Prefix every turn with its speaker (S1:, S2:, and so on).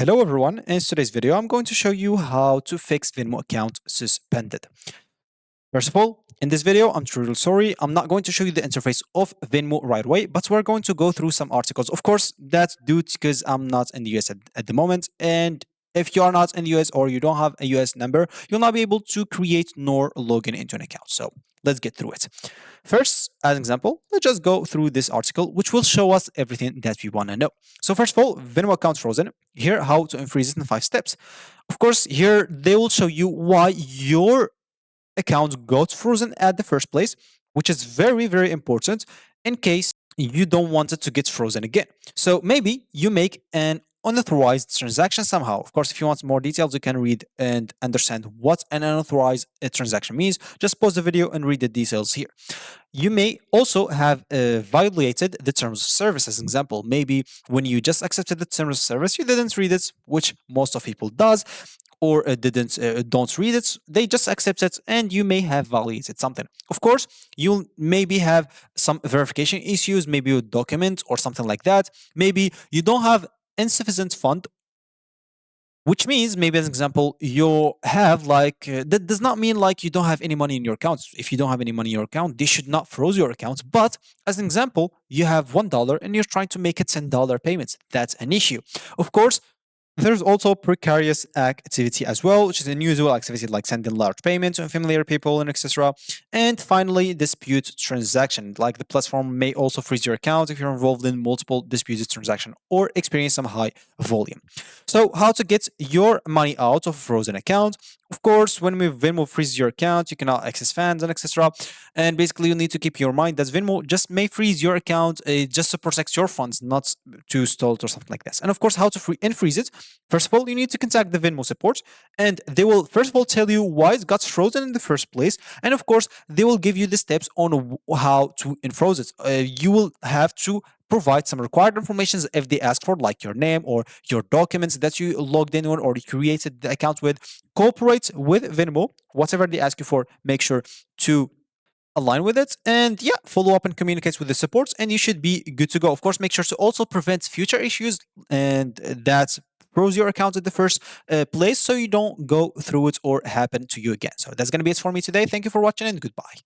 S1: Hello everyone, in today's video I'm going to show you how to fix Venmo account suspended. First of all, in this video I'm truly sorry, I'm not going to show you the interface of Venmo right away, but we're going to go through some articles. Of course, that's due because I'm not in the US at the moment, and if you are not in the US or you don't have a US number, you'll not be able to create nor log in into an account. So let's get through it. First, as an example, let's just go through this article, which will show us everything that we want to know. So first of all, Venmo account frozen. Here, how to unfreeze it in 5 steps. Of course, here they will show you why your account got frozen at the first place, which is very, very important in case you don't want it to get frozen again. So maybe you make an unauthorized transaction somehow. Of course, if you want more details, you can read and understand what an unauthorized transaction means. Just pause the video and read the details here. You may also have violated the terms of service. As an example, maybe when you just accepted the terms of service, you didn't read it, which most of people does, or don't read it. They just accept it, and you may have violated something. Of course, you'll maybe have some verification issues, maybe a document or something like that. Maybe you don't have insufficient fund, which means maybe as an example you have that does not mean like you don't have any money in your account. If you don't have any money in your account, they should not froze your account. But as an example, you have $1 and you're trying to make a $10 payment. That's an issue. Of course, there's also precarious activity as well, which is unusual activity like sending large payments to unfamiliar people and etc. And finally, dispute transaction, like the platform may also freeze your account if you're involved in multiple disputed transactions or experience some high volume. So how to get your money out of a frozen account? Of course, when Venmo freezes your account, you cannot access funds and etc. And basically, you need to keep your mind that Venmo just may freeze your account just to protect your funds, not to stall it or something like this. And of course, how to unfreeze it? First of all, you need to contact the Venmo support, and they will first of all tell you why it got frozen in the first place. And of course, they will give you the steps on how to unfreeze it. You will have to provide some required information if they ask for, like your name or your documents that you logged in on or you created the account with. Cooperate with Venmo, whatever they ask you for, make sure to align with it, and yeah, follow up and communicate with the supports, and you should be good to go. Of course, make sure to also prevent future issues, and that froze your account at the first place so you don't go through it or happen to you again. So that's going to be it for me today. Thank you for watching and goodbye.